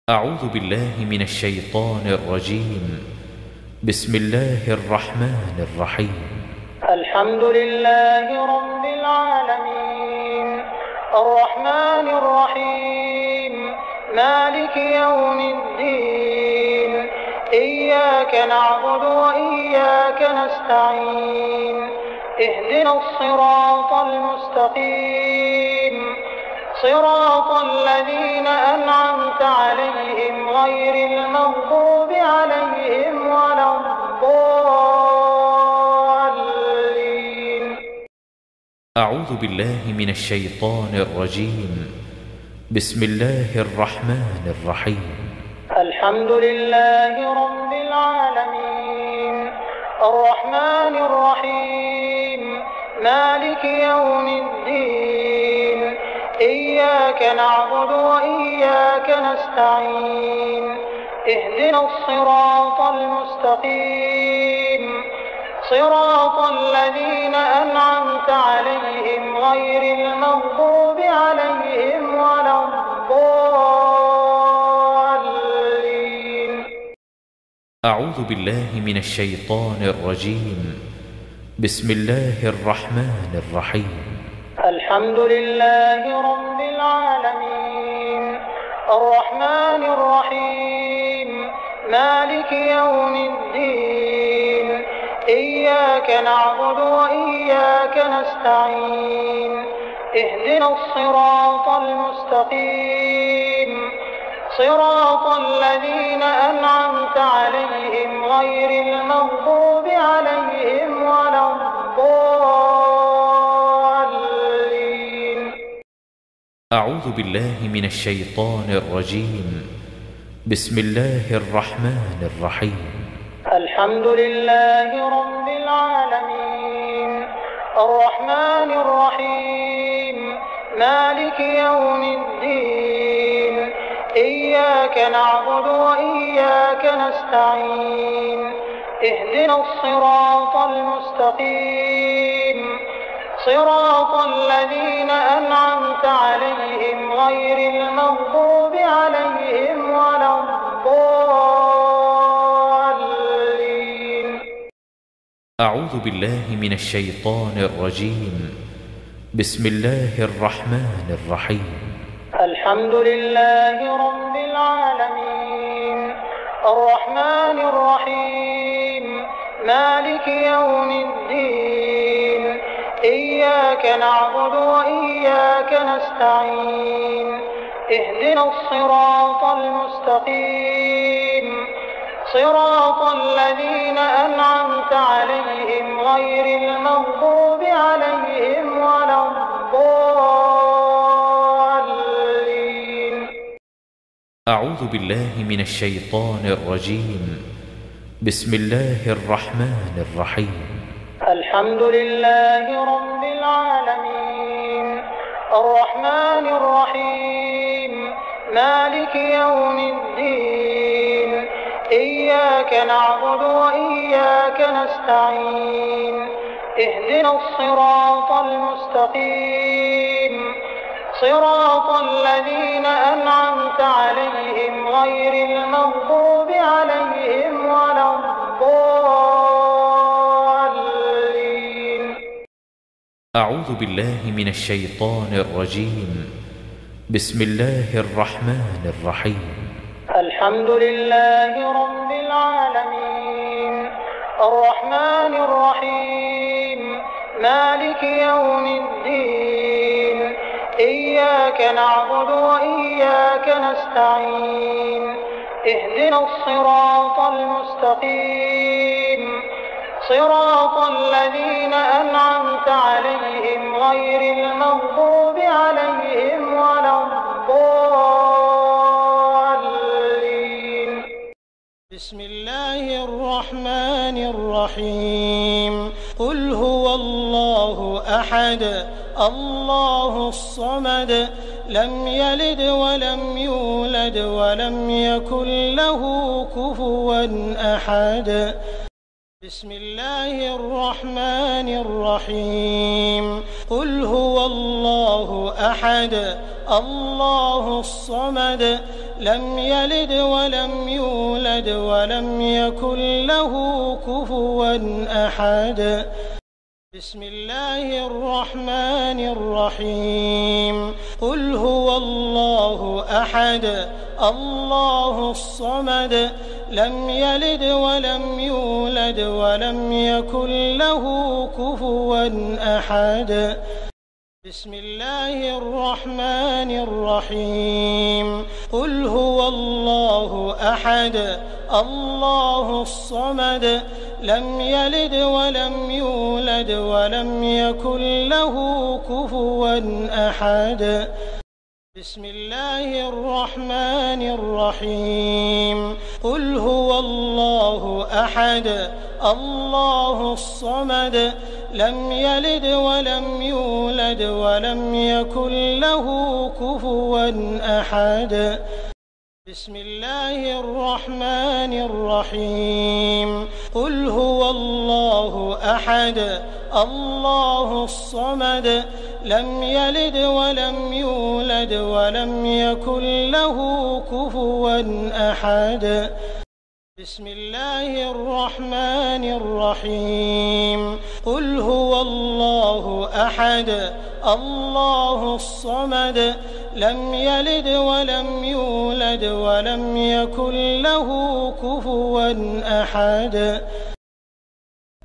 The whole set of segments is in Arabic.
أعوذ بالله من الشيطان الرجيم. بسم الله الرحمن الرحيم. الحمد لله رب العالمين الرحمن الرحيم مالك يوم الدين إياك نعبد وإياك نستعين اهدنا الصراط المستقيم صراط الذين أنعمت عليهم غير المغضوب عليهم ولا الضالين. أعوذ بالله من الشيطان الرجيم. بسم الله الرحمن الرحيم. الحمد لله رب العالمين الرحمن الرحيم مالك يوم الدين إياك نعبد وإياك نستعين اهدنا الصراط المستقيم صراط الذين أنعمت عليهم غير المغضوب عليهم ولا الضالين. أعوذ بالله من الشيطان الرجيم. بسم الله الرحمن الرحيم. الحمد لله رب العالمين الرحمن الرحيم مالك يوم الدين إياك نعبد وإياك نستعين اهدنا الصراط المستقيم صراط الذين أنعمت عليهم غير المغضوب عليهم ولا الضالين. أعوذ بالله من الشيطان الرجيم. بسم الله الرحمن الرحيم. الحمد لله رب العالمين الرحمن الرحيم مالك يوم الدين إياك نعبد وإياك نستعين اهدنا الصراط المستقيم صراط الذين أنعمت عليهم غير المغضوب عليهم ولا الضالين. أعوذ بالله من الشيطان الرجيم. بسم الله الرحمن الرحيم. الحمد لله رب العالمين الرحمن الرحيم مالك يوم الدين إياك نعبد وإياك نستعين اهدنا الصراط المستقيم صراط الذين أنعمت عليهم غير المغضوب عليهم ولا الضالين. أعوذ بالله من الشيطان الرجيم. بسم الله الرحمن الرحيم. الحمد لله رب العالمين الرحمن الرحيم مالك يوم الدين إياك نعبد وإياك نستعين اهدنا الصراط المستقيم صراط الذين أنعمت عليهم غير المغضوب عليهم ولا الضالين. أعوذ بالله من الشيطان الرجيم. بسم الله الرحمن الرحيم. الحمد لله رب العالمين الرحمن الرحيم مالك يوم الدين إياك نعبد وإياك نستعين اهدنا الصراط المستقيم صراط الذين أنعمت عليهم غير المغضوب عليهم ولا الضالين. بسم الله الرحمن الرحيم قل هو الله أحد الله الصمد لم يلد ولم يولد ولم يكن له كفوا أحد. بسم الله الرحمن الرحيم قل هو الله أحد الله الصمد لم يلد ولم يولد ولم يكن له كفوا أحد. بسم الله الرحمن الرحيم قل هو الله أحد الله الصمد لم يلد ولم يولد ولم يكن له كفوا أحد. بسم الله الرحمن الرحيم قل هو الله أحد الله الصمد لم يلد ولم يولد ولم يكن له كفوا أحد. بسم الله الرحمن الرحيم قل هو الله أحد الله الصمد لم يلد ولم يولد ولم يكن له كفوا أحد. بسم الله الرحمن الرحيم قل هو الله أحد الله الصمد لم يلد ولم يولد ولم يكن له كفوا أحد. بسم الله الرحمن الرحيم قل هو الله أحد الله الصمد لم يلد ولم يولد ولم يكن له كفوا أحد.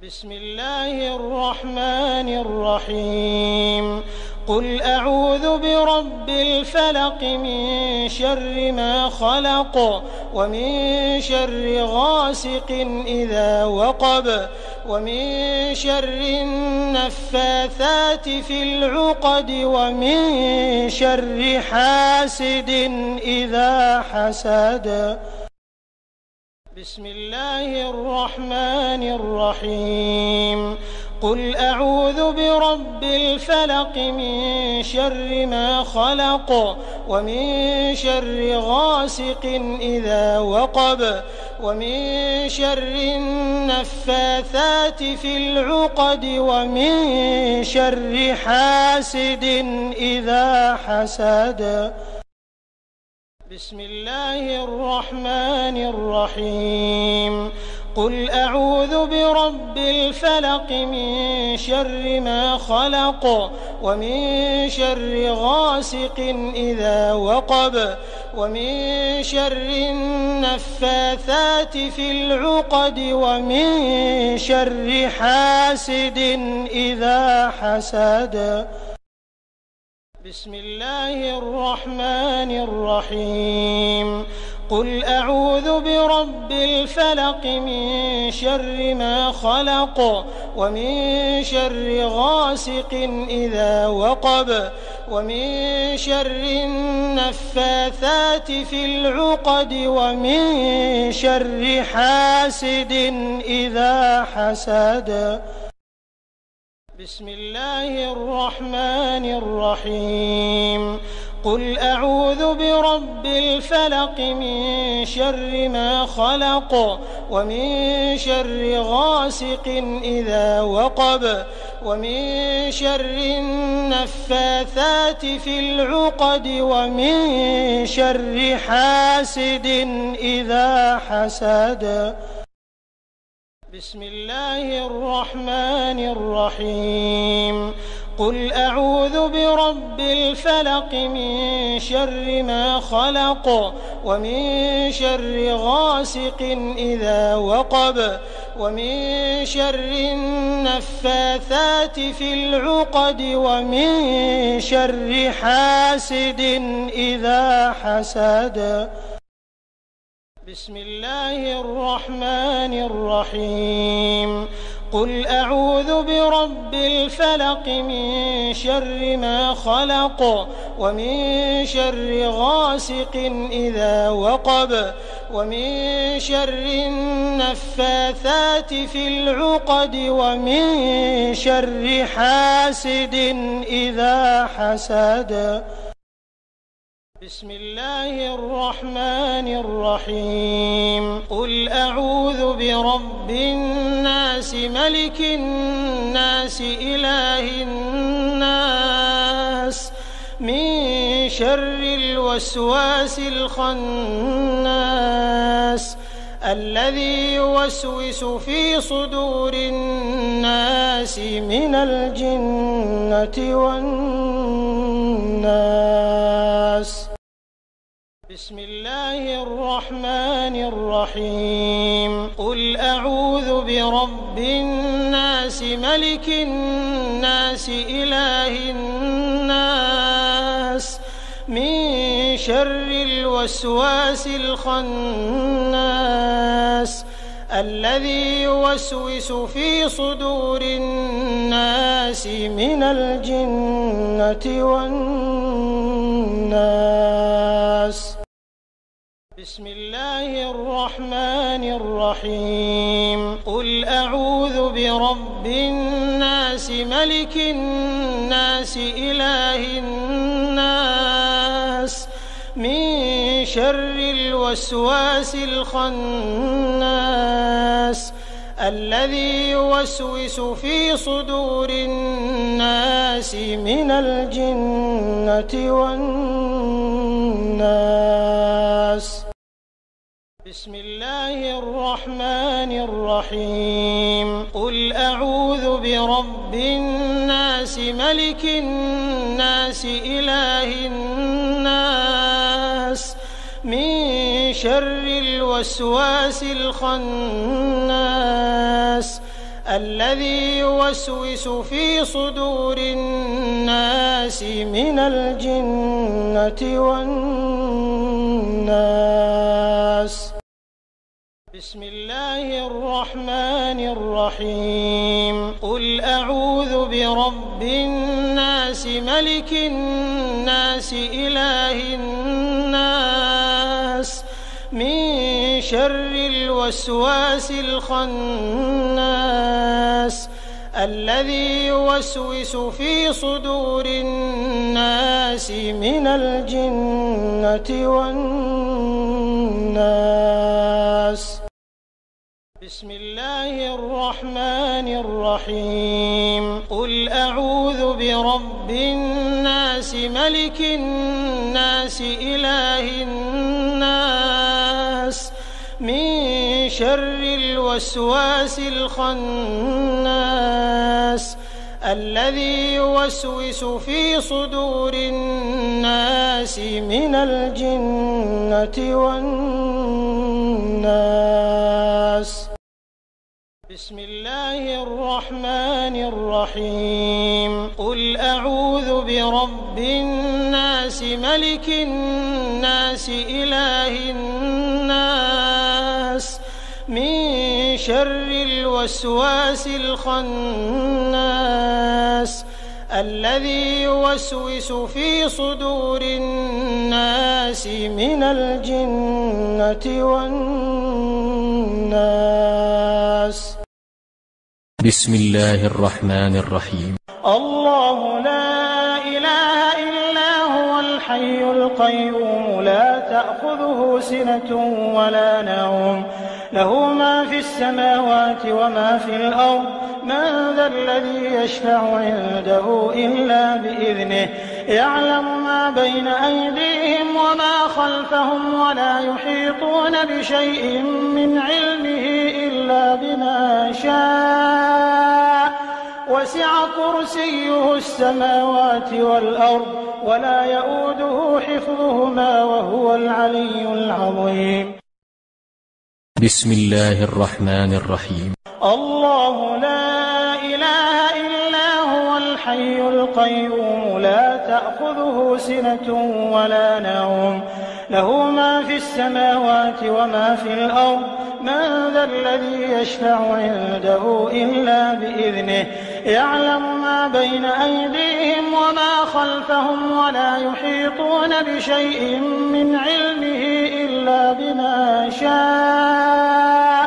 بسم الله الرحمن الرحيم قل أعوذ برب الفلق من شر ما خلق ومن شر غاسق إذا وقب ومن شر النفاثات في العقد ومن شر حاسد إذا حسد. بسم الله الرحمن الرحيم قل أعوذ برب الفلق من شر ما خلق ومن شر غاسق إذا وقب ومن شر النفاثات في العقد ومن شر حاسد إذا حسد. بسم الله الرحمن الرحيم قل أعوذ برب الفلق من شر ما خلق ومن شر غاسق إذا وقب ومن شر النفاثات في العقد ومن شر حاسد إذا حسد. بسم الله الرحمن الرحيم قل أعوذ برب الفلق من شر ما خلق ومن شر غاسق إذا وقب ومن شر النفاثات في العقد ومن شر حاسد إذا حسد. بسم الله الرحمن الرحيم قل أعوذ برب الفلق من شر ما خلق ومن شر غاسق إذا وقب ومن شر النفاثات في العقد ومن شر حاسد إذا حسد. بسم الله الرحمن الرحيم قل أعوذ برب الفلق من شر ما خلق ومن شر غاسق إذا وقب ومن شر النفاثات في العقد ومن شر حاسد إذا حسد. بسم الله الرحمن الرحيم قل أعوذ برب الفلق من شر ما خلق ومن شر غاسق إذا وقب ومن شر النفاثات في العقد ومن شر حاسد إذا حسد. بسم الله الرحمن الرحيم قل أعوذ برب الناس ملك الناس إله الناس من شر الوسواس الخناس الذي يوسوس في صدور الناس من الجنة والناس. بسم الله الرحمن الرحيم. قل أعوذ برب الناس ملك الناس إله الناس من شر الوسواس الخناس الذي يوسوس في صدور الناس من الجنة والناس. بسم الله الرحمن الرحيم. قل أعوذ برب الناس ملك الناس إله الناس من شر الوسواس الخناس الذي يوسوس في صدور الناس من الجنة والناس. بسم الله الرحمن الرحيم. قل أعوذ برب الناس ملك الناس إله الناس من شر الوسواس الخناس الذي يوسوس في صدور الناس من الجنة والناس. بسم الله الرحمن الرحيم. قل أعوذ برب الناس ملك الناس إله الناس من شر الوسواس الخناس الذي يوسوس في صدور الناس من الجنة والناس. بسم الله الرحمن الرحيم. قل أعوذ برب الناس ملك الناس إله الناس من شر الوسواس الخناس الذي يوسوس في صدور الناس من الجنة والناس. بسم الله الرحمن الرحيم. قل أعوذ برب الناس ملك الناس إله الناس من شر الوسواس الخناس الذي يوسوس في صدور الناس من الجنة والناس. بسم الله الرحمن الرحيم. الله لا إله إلا هو الحي القيوم لا تأخذه سنة ولا نوم له ما في السماوات وما في الأرض من ذا الذي يشفع عنده إلا بإذنه يعلم ما بين أيديهم وما خلفهم ولا يحيطون بشيء من علمه إلا بما شاء وسع كرسيه السماوات والأرض ولا يؤوده حفظهما وهو العلي العظيم. بسم الله الرحمن الرحيم. الله لا إله إلا هو الحي القيوم لا تأخذه سنة ولا نوم له ما في السماوات وما في الأرض من ذا الذي يشفع عنده إلا بإذنه يعلم ما بين أيديهم وما خلفهم ولا يحيطون بشيء من علمه إلا بما شاء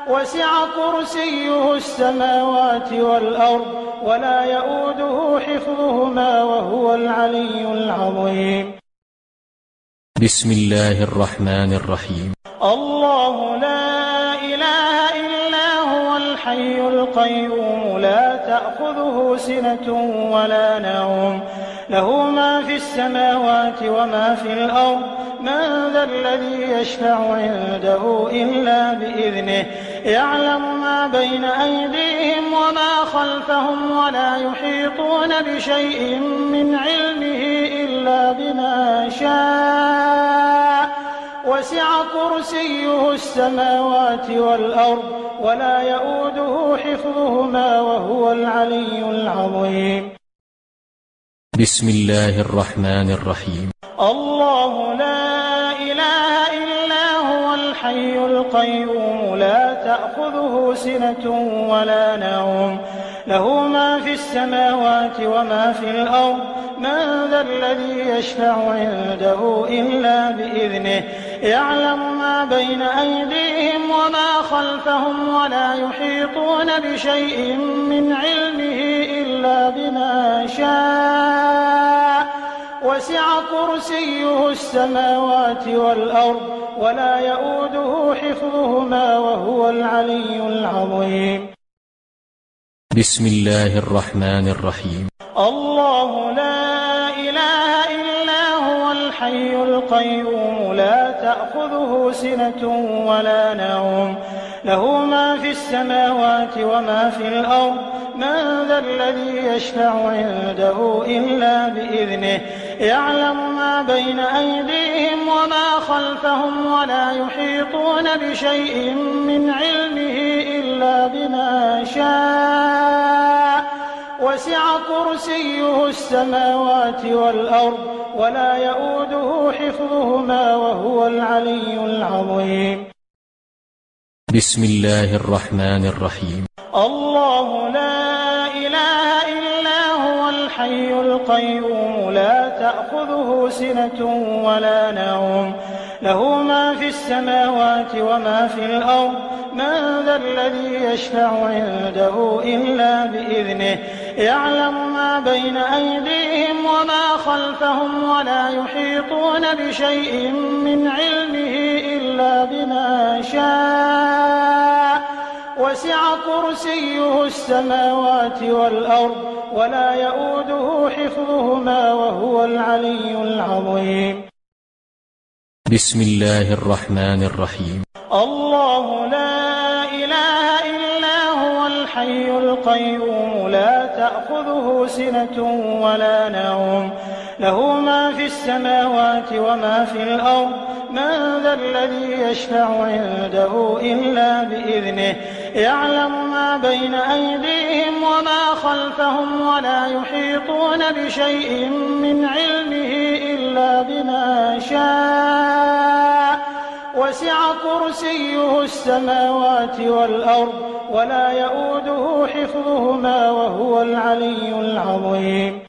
وسع كرسيه السماوات والأرض ولا يؤوده حفظهما وهو العلي العظيم. بسم الله الرحمن الرحيم. الله لا إله إلا هو الحي القيوم لا تأخذه سنة ولا نوم له ما في السماوات وما في الأرض من ذا الذي يشفع عنده إلا بإذنه يعلم ما بين أيديهم وما خلفهم ولا يحيطون بشيء من علمه إلا بما شاء وسع كرسيه السماوات والأرض ولا يؤوده حفظهما وهو العلي العظيم. بسم الله الرحمن الرحيم. الله لا إله إلا هو الحي القيوم لا تأخذه سنة ولا نوم له ما في السماوات وما في الأرض من ذا الذي يشفع عنده إلا بإذنه يعلم ما بين أيديهم وما خلفهم ولا يحيطون بشيء من علمه إلا بما شاء وسع كرسيه السماوات والأرض ولا يؤوده حفظهما وهو العلي العظيم. بسم الله الرحمن الرحيم. الله لا إله إلا هو الحي القيوم لا تأخذه سنة ولا نوم له ما في السماوات وما في الأرض من ذا الذي يشفع عنده إلا بإذنه يعلم ما بين أيديهم وما خلفهم ولا يحيطون بشيء من علمه إلا بما شاء وسع كرسيه السماوات والأرض ولا يؤوده حفظهما وهو العلي العظيم. بسم الله الرحمن الرحيم. الله لا إله إلا هو الحي القيوم لا تأخذه سنة ولا نوم له ما في السماوات وما في الأرض من ذا الذي يشفع عنده إلا بإذنه يعلم ما بين أيديهم وما خلفهم ولا يحيطون بشيء من علمه إلا بما شاء وسع كرسيه السماوات والأرض ولا يؤوده حفظهما وهو العلي العظيم. بسم الله الرحمن الرحيم. الله لا إله إلا هو الحي القيوم لا تأخذه سنة ولا نوم له ما في السماوات وما في الأرض من ذا الذي يشفع عنده إلا بإذنه يعلم ما بين أيديهم وما خلفهم ولا يحيطون بشيء من علمه إلا بما شاء وسع كرسيه السماوات والأرض ولا يؤوده حفظهما وهو العلي العظيم.